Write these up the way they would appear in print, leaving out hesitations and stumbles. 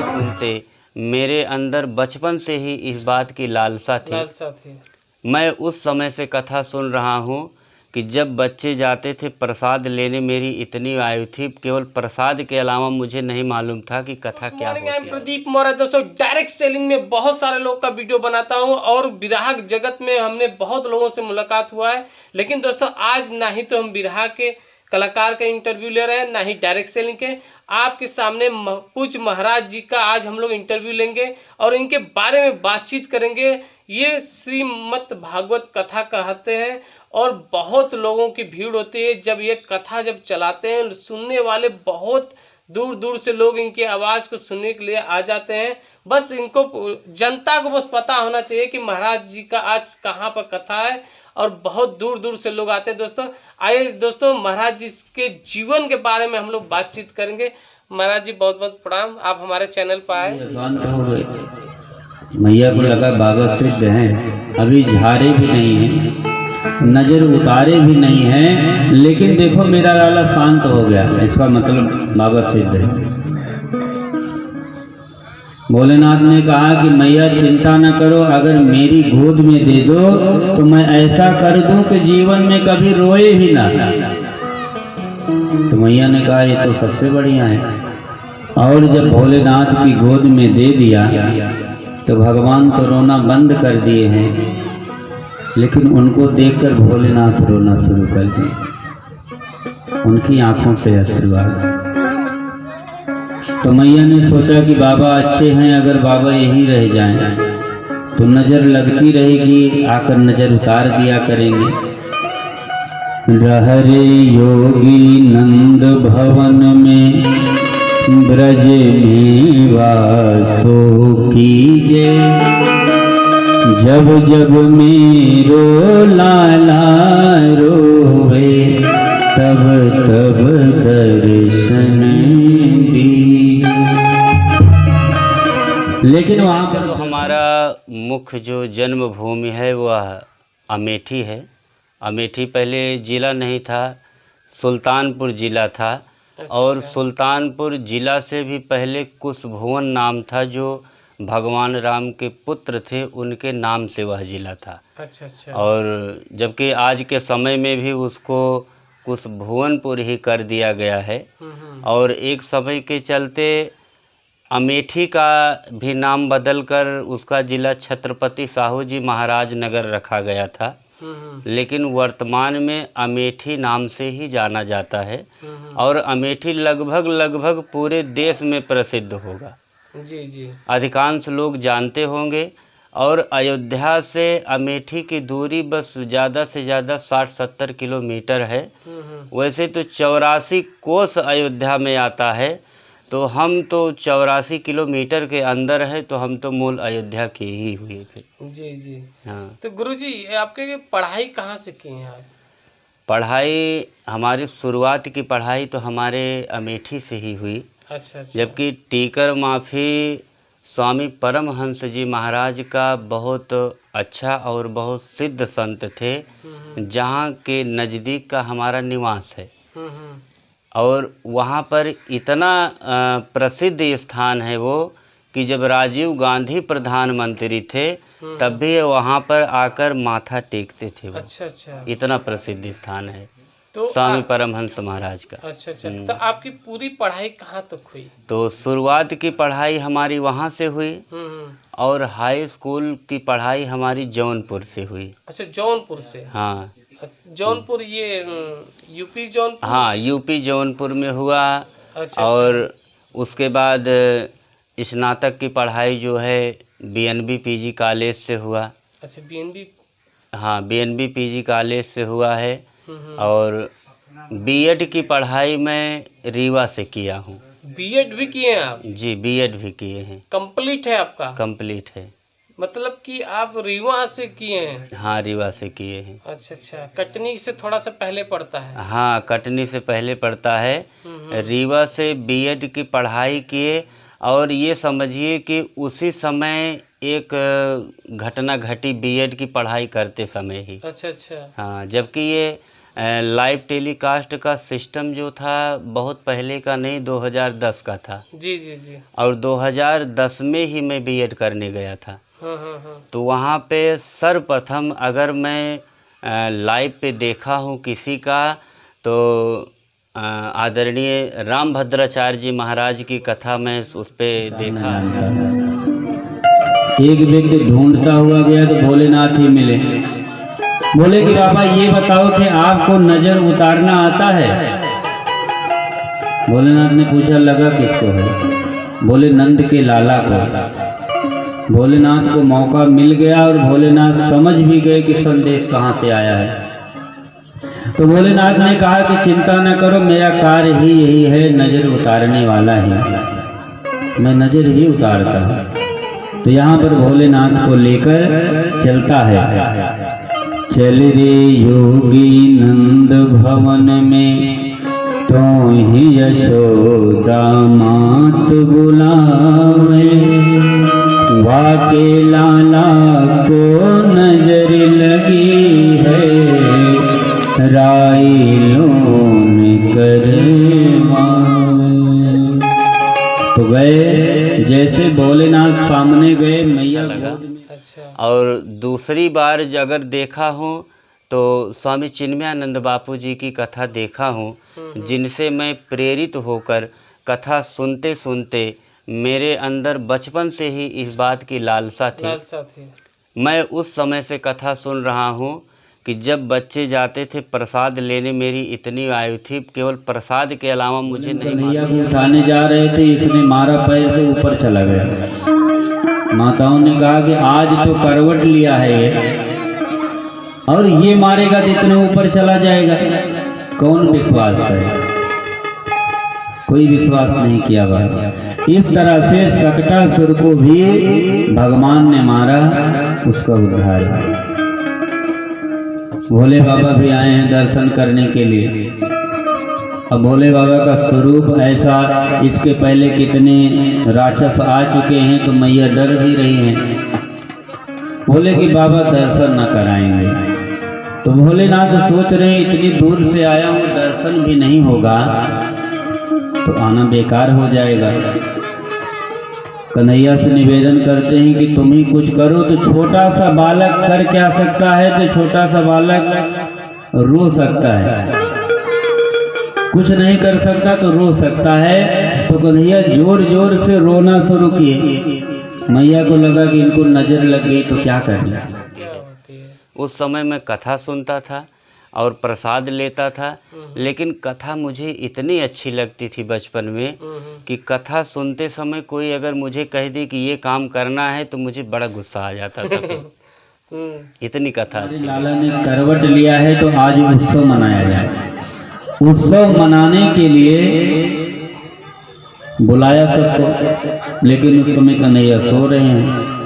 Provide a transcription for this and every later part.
सुनते मेरे अंदर बचपन से ही इस बात की लालसा थी। मैं उस समय से कथा सुन रहा हूँ कि जब बच्चे जाते थे प्रसाद लेने, मेरी इतनी आयु थी, केवल प्रसाद के अलावा मुझे नहीं मालूम था कि कथा क्या होती है। प्रदीप मौर्य दोस्तों, डायरेक्ट सेलिंग में बहुत सारे लोग का वीडियो बनाता हूं और विराह जगत में हमने बहुत लोगों से मुलाकात हुआ है, लेकिन दोस्तों आज ना ही तो हम विराह के कलाकार का इंटरव्यू ले रहे हैं, ना ही डायरेक्ट सेलिंग के। आपके सामने पूज्य महाराज जी का आज हम लोग इंटरव्यू लेंगे और इनके बारे में बातचीत करेंगे। ये श्रीमद् भागवत कथा कहते हैं और बहुत लोगों की भीड़ होती है जब ये कथा जब चलाते हैं। सुनने वाले बहुत दूर दूर से लोग इनकी आवाज़ को सुनने के लिए आ जाते हैं। बस इनको, जनता को बस पता होना चाहिए कि महाराज जी का आज कहाँ पर कथा है और बहुत दूर दूर से लोग आते हैं। दोस्तों आइए दोस्तों, महाराज जी के जीवन के बारे में हम लोग बातचीत करेंगे। महाराज जी बहुत बहुत प्रणाम, आप हमारे चैनल पर आए। मैया को लगा बाबा सिद्ध हैं, अभी झारे भी नहीं हैं, नजर उतारे भी नहीं हैं, लेकिन देखो मेरा लाला शांत हो गया, इसका मतलब बाबा सिद्ध है। भोलेनाथ ने कहा कि मैया चिंता न करो, अगर मेरी गोद में दे दो तो मैं ऐसा कर दूं कि जीवन में कभी रोए ही ना। तो मैया ने कहा ये तो सबसे बढ़िया है। और जब भोलेनाथ की गोद में दे दिया तो भगवान तो रोना बंद कर दिए हैं, लेकिन उनको देखकर भोलेनाथ रोना शुरू कर दिए, उनकी आंखों से अश्रु आ गए। तो मैया ने सोचा कि बाबा अच्छे हैं, अगर बाबा यही रह जाएं तो नजर लगती रहेगी, आकर नजर उतार दिया करेंगे। रहरे योगी नंद भवन में ब्रज में वासो कीजे, जब जब मेरो लाला रोवे तब तब दर्शन दीजिए। लेकिन वहाँ पर तो हमारा मुख्य जो जन्मभूमि है वह अमेठी है। अमेठी पहले ज़िला नहीं था, सुल्तानपुर ज़िला था। और सुल्तानपुर ज़िला से भी पहले कुशभुवन नाम था, जो भगवान राम के पुत्र थे, उनके नाम से वह ज़िला था। अच्छा। और जबकि आज के समय में भी उसको कुशभुवनपुर ही कर दिया गया है। और एक समय के चलते अमेठी का भी नाम बदलकर उसका ज़िला छत्रपति साहू जी महाराज नगर रखा गया था, लेकिन वर्तमान में अमेठी नाम से ही जाना जाता है। और अमेठी लगभग पूरे देश में प्रसिद्ध होगा। जी। अधिकांश लोग जानते होंगे। और अयोध्या से अमेठी की दूरी बस ज़्यादा से ज़्यादा 60-70 किलोमीटर है। वैसे तो 84 कोस अयोध्या में आता है, तो हम तो 84 किलोमीटर के अंदर है, तो हम तो मूल अयोध्या के ही हुए थे। जी। हाँ। तो गुरुजी आपके पढ़ाई कहाँ से की हैं आप? पढ़ाई, हमारी शुरुआत की पढ़ाई तो हमारे अमेठी से ही हुई। अच्छा। जबकि टीकर माफी स्वामी परमहंस जी महाराज का बहुत अच्छा और बहुत सिद्ध संत थे, जहाँ के नज़दीक का हमारा निवास है। और वहाँ पर इतना प्रसिद्ध स्थान है वो कि जब राजीव गांधी प्रधानमंत्री थे तब भी वहाँ पर आकर माथा टेकते थे वो। अच्छा। इतना प्रसिद्ध स्थान है तो स्वामी परमहंस महाराज का। अच्छा। तो आपकी पूरी पढ़ाई कहाँ तक हुई? तो शुरुआत की पढ़ाई हमारी वहाँ से हुई और हाई स्कूल की पढ़ाई हमारी जौनपुर से हुई। अच्छा, जौनपुर से। हाँ, जौनपुर, ये यूपी जौनपुर? हाँ, यूपी जौनपुर में हुआ। अच्छा। और उसके बाद स्नातक की पढ़ाई जो है बीएनबी पीजी कॉलेज से हुआ। अच्छा, बीएनबी? हाँ, बीएनबी पीजी कॉलेज से हुआ है। और बीएड की पढ़ाई मैं रीवा से किया हूँ। बीएड भी किए हैं आप? जी, बीएड भी किए हैं। कंप्लीट है आपका? कंप्लीट है। मतलब कि आप रीवा से किए हैं? हाँ, रीवा से किए हैं। अच्छा। कटनी से थोड़ा सा पहले पड़ता है? हाँ, कटनी से पहले पड़ता है। रीवा से बीएड की पढ़ाई किए। और ये समझिए कि उसी समय एक घटना घटी बीएड की पढ़ाई करते समय ही। अच्छा। हाँ, जबकि ये लाइव टेलीकास्ट का सिस्टम जो था बहुत पहले का नहीं, 2010 का था। जी जी जी। और 2010 में ही मैं बीएड करने गया था। हाँ हाँ हाँ। तो वहाँ पे सर्वप्रथम अगर मैं लाइव पे देखा हूँ किसी का, तो आदरणीय रामभद्राचार्य जी महाराज की कथा मैं उस पर देखा। एक व्यक्ति ढूंढता हुआ गया तो भोलेनाथ ही मिले। बोले कि बाबा ये बताओ कि आपको नजर उतारना आता है? भोलेनाथ ने पूछा, लगा किसको है? बोले नंद के लाला को। भोलेनाथ को मौका मिल गया और भोलेनाथ समझ भी गए कि संदेश कहाँ से आया है। तो भोलेनाथ ने कहा कि चिंता न करो, मेरा कार्य ही यही है, नजर उतारने वाला ही, मैं नजर ही उतारता हूँ। तो यहाँ पर भोलेनाथ को लेकर चलता है। चल रे योगी नंद भवन में, तो ही यशोदा मात बुलावे, वाके लाला को नजर लगी है, राई लोन करे मावे। तो गए, जैसे भोलेनाथ सामने गए, मैया लगा। अच्छा। और दूसरी बार अगर देखा हूँ तो स्वामी चिन्मयानंद बापू जी की कथा देखा हूँ, जिनसे मैं प्रेरित होकर कथा सुनते सुनते मेरे अंदर बचपन से ही इस बात की लालसा थी। मैं उस समय से कथा सुन रहा हूँ कि जब बच्चे जाते थे प्रसाद लेने, मेरी इतनी आयु थी, केवल प्रसाद के अलावा मुझे नहीं कन्हैया को उठाने जा रहे थे, इसने मारा, पैर से ऊपर चला गया। माताओं ने कहा कि आज तो करवट लिया है ये, और ये मारेगा तो इतने ऊपर चला जाएगा। कौन विश्वास करे? कोई विश्वास नहीं किया बात। इस तरह से सकटासुर को भी भगवान ने मारा, उसका उद्धार। भोले बाबा भी आए हैं दर्शन करने के लिए। अब भोले बाबा का स्वरूप ऐसा, इसके पहले कितने राक्षस आ चुके हैं, तो मैया डर भी रही हैं। बोले कि बाबा दर्शन न कराएंगे। तो भोलेनाथ सोच रहे हैं इतनी दूर से आया हूँ, दर्शन भी नहीं होगा तो आना बेकार हो जाएगा। कन्हैया से निवेदन करते हैं कि तुम ही कुछ करो। तो छोटा सा बालक कर क्या सकता है? तो छोटा सा बालक रो सकता है, कुछ नहीं कर सकता तो रो सकता है। तो कन्हैया जोर जोर से रोना शुरू किए। मैया को लगा कि इनको नजर लग गई तो क्या करना। उस समय मैं कथा सुनता था और प्रसाद लेता था, लेकिन कथा मुझे इतनी अच्छी लगती थी बचपन में कि कथा सुनते समय कोई अगर मुझे कह दे कि ये काम करना है तो मुझे बड़ा गुस्सा आ जाता था। इतनी कथा अच्छी। लाला ने करवट लिया है तो आज उत्सव मनाया जाए। उत्सव मनाने के लिए बुलाया सबको, लेकिन उस समय कन्हैया सो रहे हैं।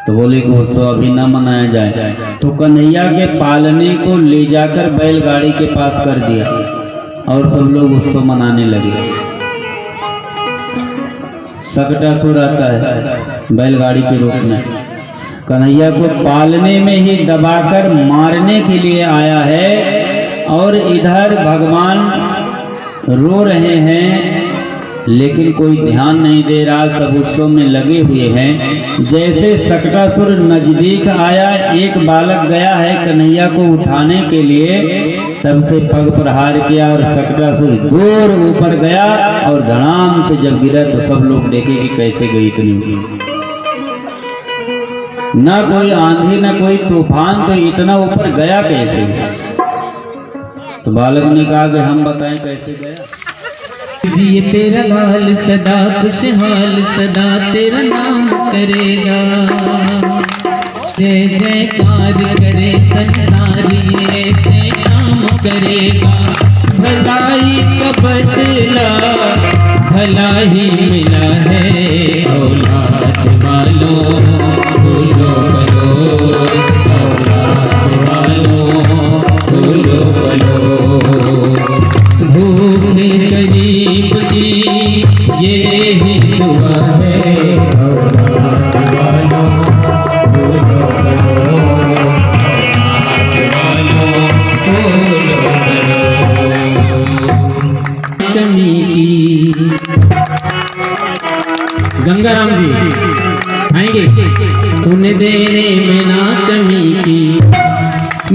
तो बोले कि उत्सव अभी ना मनाया जाए। तो कन्हैया के पालने को ले जाकर बैलगाड़ी के पास कर दिया और सब लोग उत्सव मनाने लगे। सकटासुर आता है बैलगाड़ी के रूप में, कन्हैया को पालने में ही दबाकर मारने के लिए आया है। और इधर भगवान रो रहे हैं, लेकिन कोई ध्यान नहीं दे रहा, सब उत्सव में लगे हुए हैं। जैसे सकटासुर नजदीक आया, एक बालक गया है कन्हैया को उठाने के लिए, तब से पग प्रहार किया और सकटासुर दूर ऊपर गया और धड़ाम से जब गिरा तो सब लोग देखे कि कैसे गई इतनी। ना कोई आंधी ना कोई तूफान, तो इतना ऊपर गया कैसे? तो बालक ने कहा कि हम बताएं कैसे गया। जिए तेरा लाल सदा खुशहाल, सदा तेरा नाम करेगा। जय जयकार करे संसारी, ऐसे काम करेगा। भलाई का बदला भला ही मिला है। औलाद वालों बोलो बोलो, औलाद वालों बोलो बोलो। भूखे गरीब की ये ही दुआ है। औलाद वालों बोलो बोलो, औलाद वालों बोलो कमी की। गंगाराम जी आएंगे। तूने देने में ना कमी की,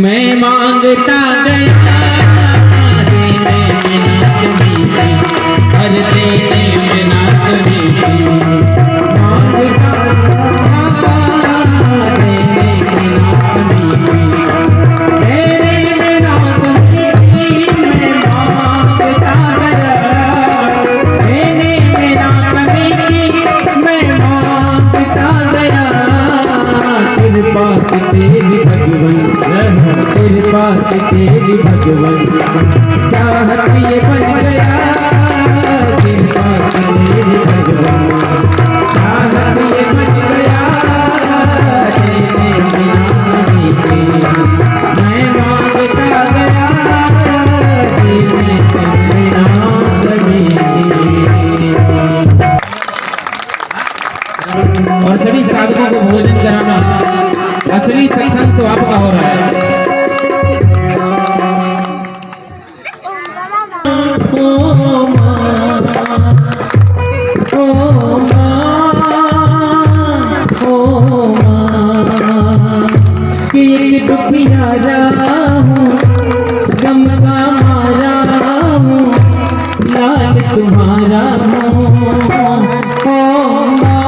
मैं मांगता गया देने में ना कमी की, हर देने में ना कमी की, मांगता देने में ना कमी की, देने में ना कमी की, मैं मांगता गया देने में ना कमी की, मैं मांगता गया। कृपा तेरी भगवन, कृपा तेरी भगवन, चाहत ये बन गया। कृपा तेरी भगवन, चाहत ये बन गया। तेरे बिना नहीं के मैं मांगता गया, तेरे बिना नहीं के। और सभी साधकों को भोजन कराना, असली सत्संग तो आपका हो रहा है। ओ माँ, ओ माँ, ओ माँ, कि एक दुखियारा हूँ, गम का मारा हूँ, लाल तुम्हारा हूँ। ओ माँ,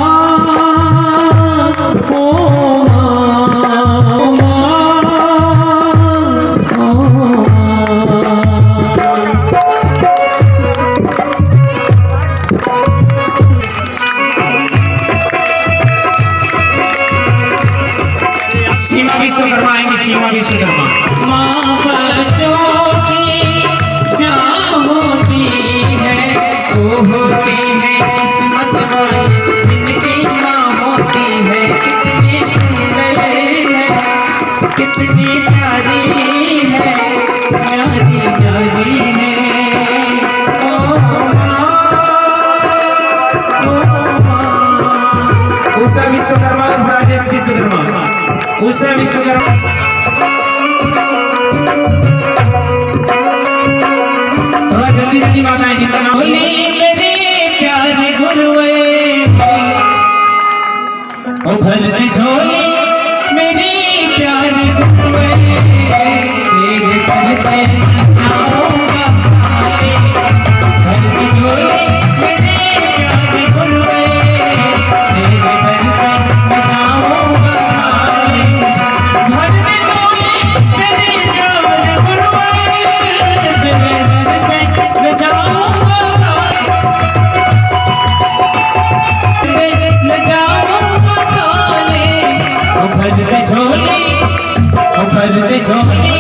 सीमा विश्वकर्मा आएंगे। सीमा विश्वकर्मा। माँ बच्चों की जहाँ होती है वो होती है किस्मत वाली, जिनकी माँ होती है कितनी सुंदर है, कितनी प्यारी है, प्यारी प्यारी है। ओ माँ, ओ माँ। उषा विश्वकर्मा और राजेश विश्वकर्मा। उषा विश्वकर्मा। थोड़ा जल्दी जल्दी माताएं जी का नाम। मेरे प्यारे गुरुवे ओ भर दे झोली, मेरी प्यारी गुरुवे तेरे घर से जाऊंगा खाली, भर दे झोली मेरी प्यारी गुरुवे तेरे घर से जाऊंगा खाली, भर दे झोली मेरी प्यारी गुरुवे तेरे घर से जाऊंगा ले जाऊंगा खाली। ओ भर दे झोली, ओ भर दे झोली